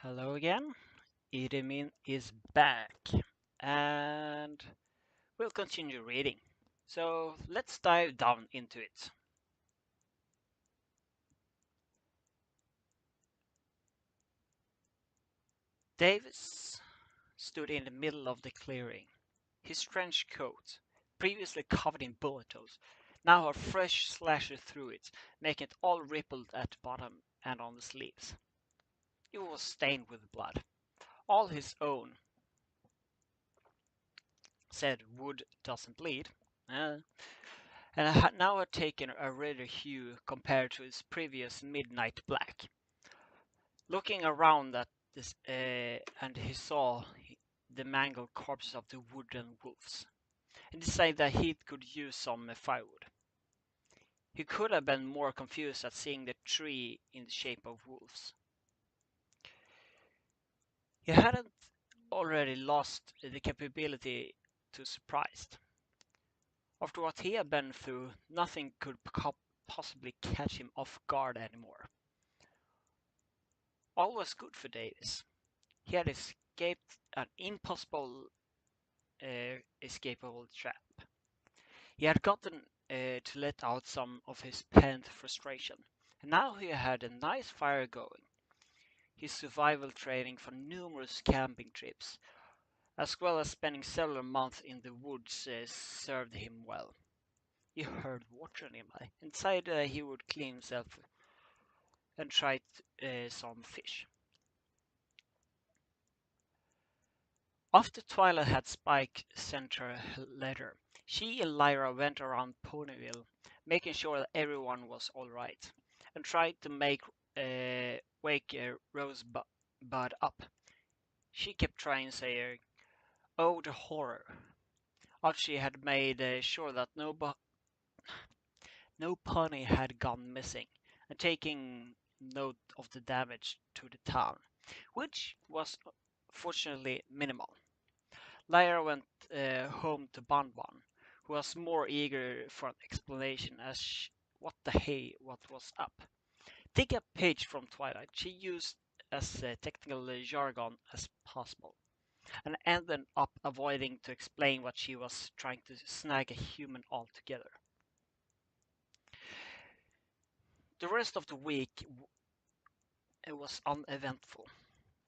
Hello again. Irimin is back and we'll continue reading. So let's dive down into it. Davis stood in the middle of the clearing. His trench coat, previously covered in bullet holes, now had fresh slashes through it, making it all rippled at the bottom and on the sleeves. It was stained with blood, all his own. Said wood doesn't bleed. Uh, and now had taken a redder hue compared to his previous midnight black. Looking around at this, and he saw the mangled corpses of the wooden wolves, and decided that he could use some firewood. He could have been more confused at seeing the tree in the shape of wolves. He hadn't already lost the capability to surprise. After what he had been through, nothing could possibly catch him off guard anymore. All was good for Davis. He had escaped an impossible escapable trap. He had gotten to let out some of his pent frustration, and now he had a nice fire going. His survival training for numerous camping trips, as well as spending several months in the woods, served him well. He heard water nearby, and decided he would clean himself and try some fish. After Twilight had Spike sent her letter, she and Lyra went around Ponyville, making sure that everyone was alright, and tried to wake Rosebud up. She kept trying, saying, "Oh, the horror!" After she had made sure that no pony had gone missing, and taking note of the damage to the town, which was fortunately minimal. Lyra went home to Bonbon, who was more eager for an explanation what the hey, what was up. Take a page from Twilight, she used as technical jargon as possible, and ended up avoiding to explain what she was trying to snag a human altogether. The rest of the week it was uneventful,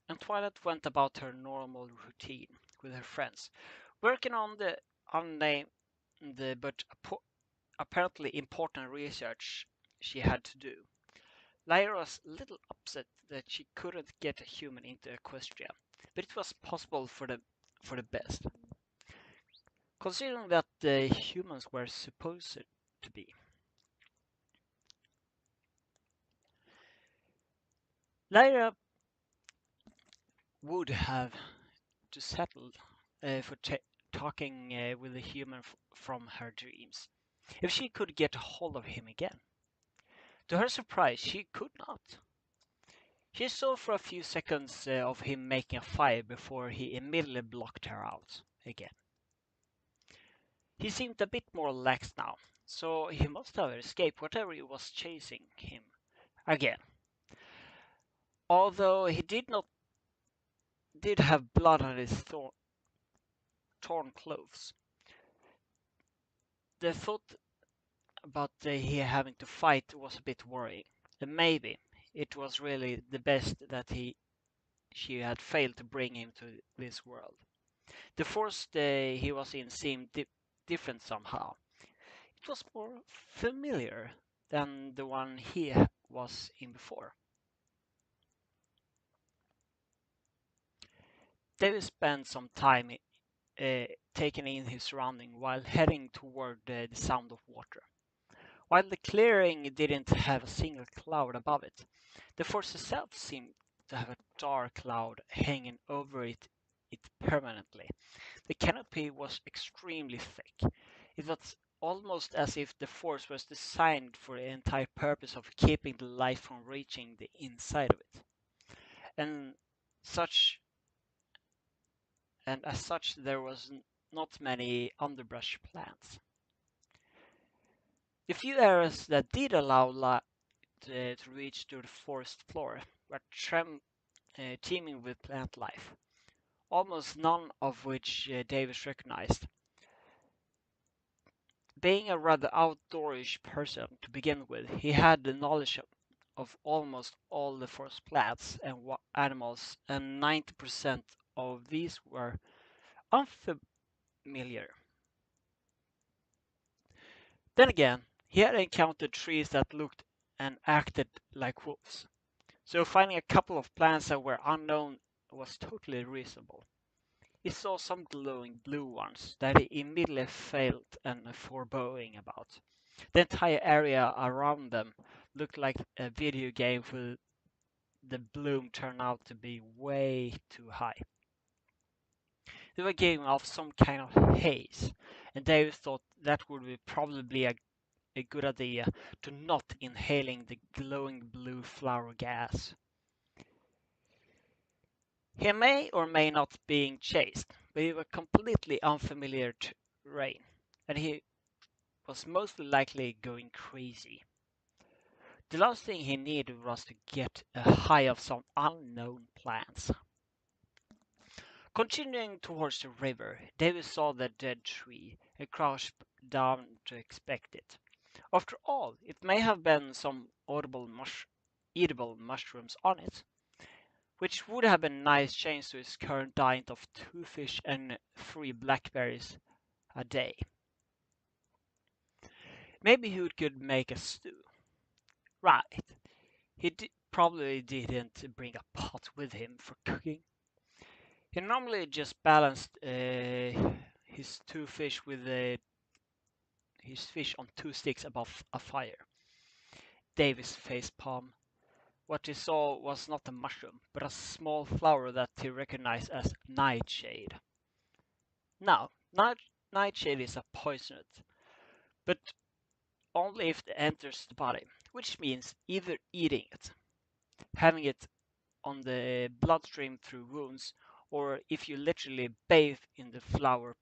and Twilight went about her normal routine with her friends, working on the unnamed but apparently important research she had to do. Lyra was a little upset that she couldn't get a human into Equestria, but it was possible for the best, considering that the humans were supposed to be. Lyra would have to settle for talking with a human from her dreams, if she could get a hold of him again. To her surprise, she could not. She saw for a few seconds of him making a fire before he immediately blocked her out again. He seemed a bit more relaxed now, so he must have escaped whatever was chasing him again. Although he did have blood on his torn clothes. The thought about he having to fight was a bit worrying. And maybe it was really the best that she had failed to bring him to this world. The force he was in seemed different somehow. It was more familiar than the one he was in before. David spent some time taking in his surroundings while heading toward the sound of water. While the clearing didn't have a single cloud above it, the forest itself seemed to have a dark cloud hanging over it permanently. The canopy was extremely thick. It was almost as if the force was designed for the entire purpose of keeping the light from reaching the inside of it. And such and as such there was not many underbrush plants. The few areas that did allow light to reach to the forest floor were teeming with plant life, almost none of which Davis recognized. Being a rather outdoorish person to begin with, he had the knowledge of almost all the forest plants and animals, and 90% of these were unfamiliar. Then again, he had encountered trees that looked and acted like wolves, so finding a couple of plants that were unknown was totally reasonable. He saw some glowing blue ones that he immediately felt and foreboding about. The entire area around them looked like a video game where the bloom turned out to be way too high. They were giving off some kind of haze, and David thought that would be probably a good idea to not inhaling the glowing blue flower gas. He may or may not being chased, but he was completely unfamiliar terrain, and he was most likely going crazy. The last thing he needed was to get a high of some unknown plants. Continuing towards the river, David saw the dead tree and crouched down to inspect it. After all, it may have been some eatable mushrooms on it, which would have been a nice change to his current diet of 2 fish and 3 blackberries a day. Maybe he could make a stew. Right, probably didn't bring a pot with him for cooking. He normally just balanced his 2 fish with his fish on 2 sticks above a fire. Davis facepalm. What he saw was not a mushroom, but a small flower that he recognized as nightshade. Now, nightshade is a poison, but only if it enters the body, which means either eating it, having it on the bloodstream through wounds, or if you literally bathe in the flower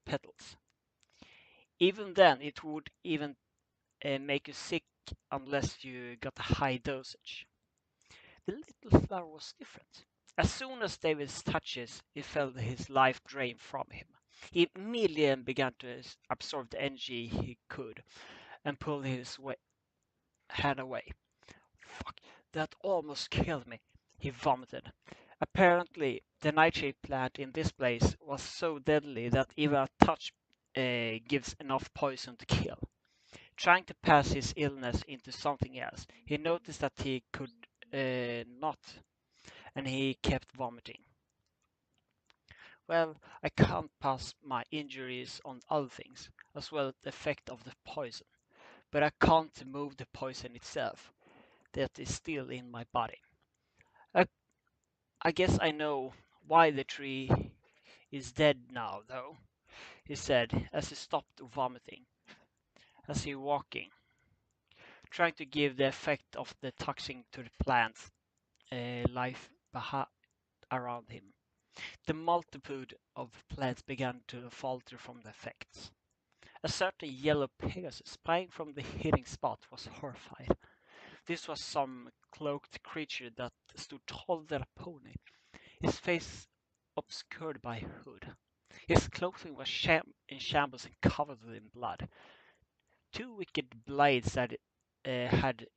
petals. Even then, it would even make you sick unless you got a high dosage. The little flower was different. As soon as David's touches, he felt his life drain from him. He immediately began to absorb the energy he could and pulled his hand away. Fuck, that almost killed me, he vomited. Apparently, the nightshade plant in this place was so deadly that even a touch gives enough poison to kill. Trying to pass his illness into something else, he noticed that he could not, and he kept vomiting. Well, I can't pass my injuries on other things, as well as the effect of the poison, but I can't move the poison itself. That is still in my body. I guess I know why the tree is dead now, though, he said as he stopped vomiting, as he walking, trying to give the effect of the toxin to the plant's life around him. The multitude of plants began to falter from the effects. A certain yellow Pegasus spying from the hitting spot was horrified. This was some cloaked creature that stood taller than a pony, his face obscured by a hood. His clothing was in shambles and covered in blood. 2 wicked blades that had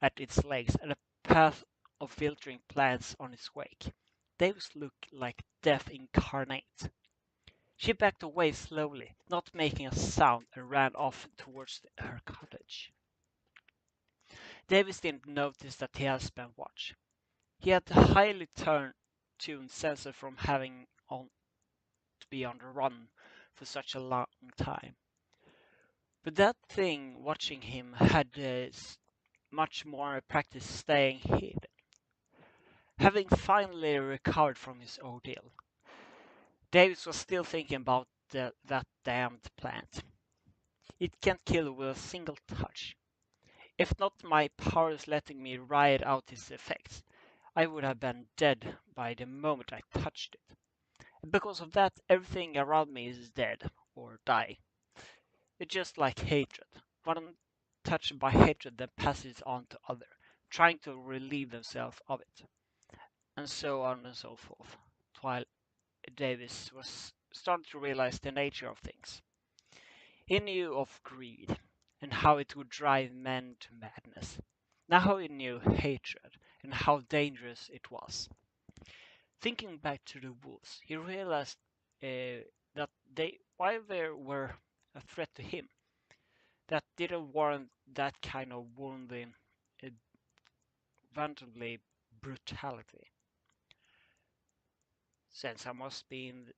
at its legs and a path of filtering plants on its wake. Davis looked like death incarnate. She backed away slowly, not making a sound, and ran off towards her cottage. Davis didn't notice that he had spent watch. He had a highly tuned sensor from having to be on the run for such a long time. But that thing watching him had much more practice staying hidden. Having finally recovered from his ordeal, Davis was still thinking about that damned plant. It can't kill with a single touch. If not my powers letting me ride out its effects, I would have been dead by the moment I touched it. And because of that, everything around me is dead or dying. It's just like hatred. One touched by hatred then passes on to other. trying to relieve themselves of it, and so on and so forth, while Davis was starting to realize the nature of things. He knew of greed and how it would drive men to madness. Now he knew hatred and how dangerous it was. Thinking back to the wolves, he realized that while they were a threat to him, that didn't warrant that kind of wounding, uh, vanity brutality. Since I must be in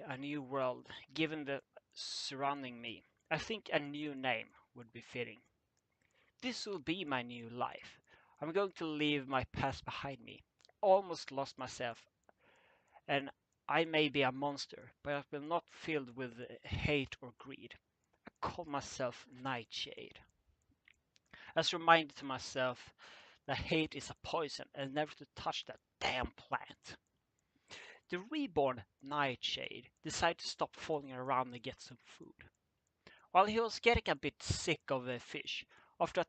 a new world, given the surrounding me, I think a new name would be fitting. This will be my new life. I'm going to leave my past behind me. Almost lost myself, and I may be a monster, but I will not filled with hate or greed. I call myself Nightshade, as a reminder to myself that hate is a poison and never to touch that damn plant. The reborn Nightshade decided to stop falling around and get some food. While he was getting a bit sick of the fish, after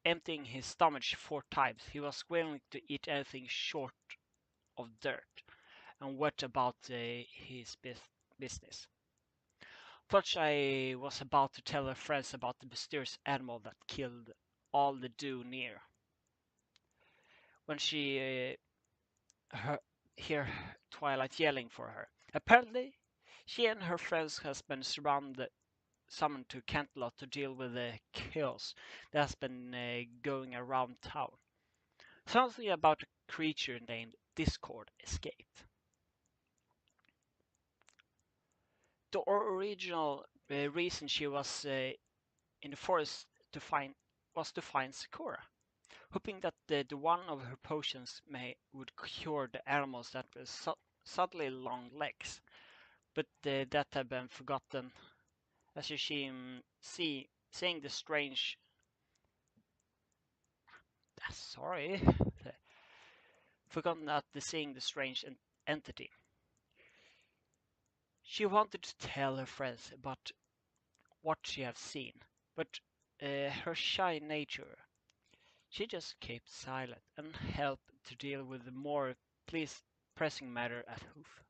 emptying his stomach 4 times, he was willing to eat anything short of dirt and wet about his business. Thought I was about to tell her friends about the mysterious animal that killed all the dew near. When she hear Twilight yelling for her. Apparently, she and her friends has been summoned to Canterlot to deal with the chaos that has been going around town. Something about a creature named Discord escaped. The original reason she was in the forest to find was to find Sakura, hoping that the one of her potions would cure the animals that were suddenly long legs, but that had been forgotten as you seeing the strange. Sorry, forgotten that seeing the strange entity. She wanted to tell her friends about what she had seen, but her shy nature, she just kept silent and helped to deal with the more pressing matter at Hoof.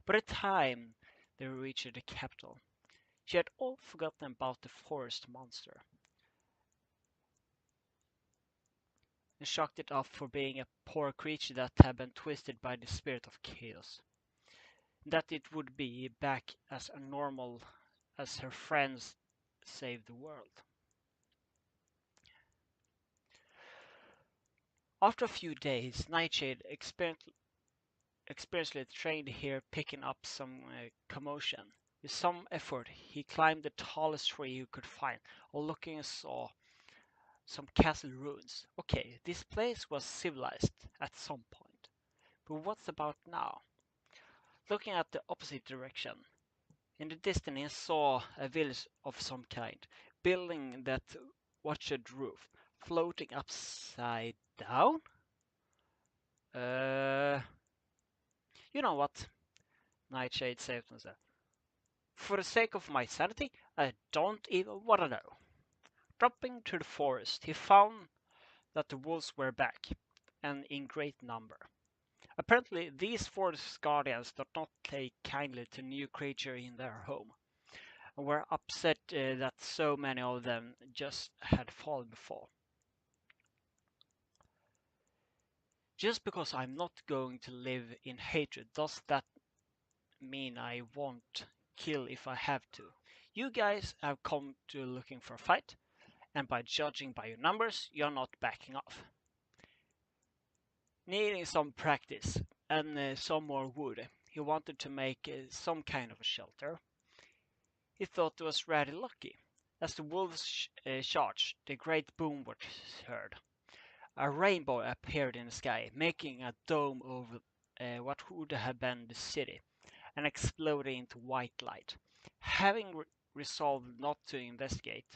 By the time they reached the capital, she had all forgotten about the forest monster and shocked it off for being a poor creature that had been twisted by the spirit of chaos. That it would be back as normal as her friends saved the world. After a few days, Nightshade experienced trained here picking up some commotion. With some effort, he climbed the tallest tree he could find, while looking and saw some castle ruins. Okay, this place was civilized at some point, but what's about now? Looking at the opposite direction, in the distance he saw a village of some kind, building that watched roof, floating upside down? Uh, you know what? Nightshade said to himself. For the sake of my sanity, I don't even want to know. Dropping to the forest, he found that the wolves were back, and in great number. Apparently, these forest guardians did not take kindly to new creature in their home, and were upset that so many of them just had fallen before. Just because I'm not going to live in hatred, does that mean I won't kill if I have to? You guys have come to looking for a fight, and by judging by your numbers, you're not backing off. Needing some practice and some more wood, he wanted to make some kind of a shelter. He thought it was rather lucky. As the wolves charged, the great boom was heard. A rainbow appeared in the sky, making a dome over what would have been the city, and exploding into white light. Having resolved not to investigate,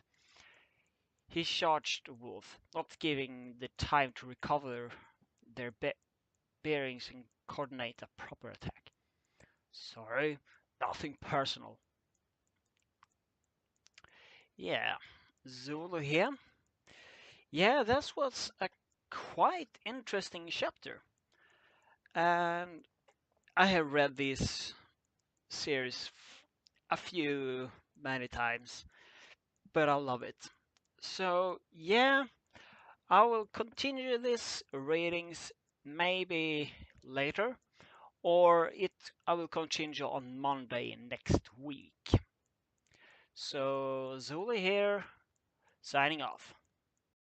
he charged the wolf, not giving the time to recover their bearings and coordinate a proper attack. Sorry, nothing personal. Yeah, Zulu here. Yeah, that was a quite interesting chapter. And I have read this series a few many times, but I love it. So yeah, I will continue this readings maybe later, or I will continue on Monday next week. So Zuli here, signing off.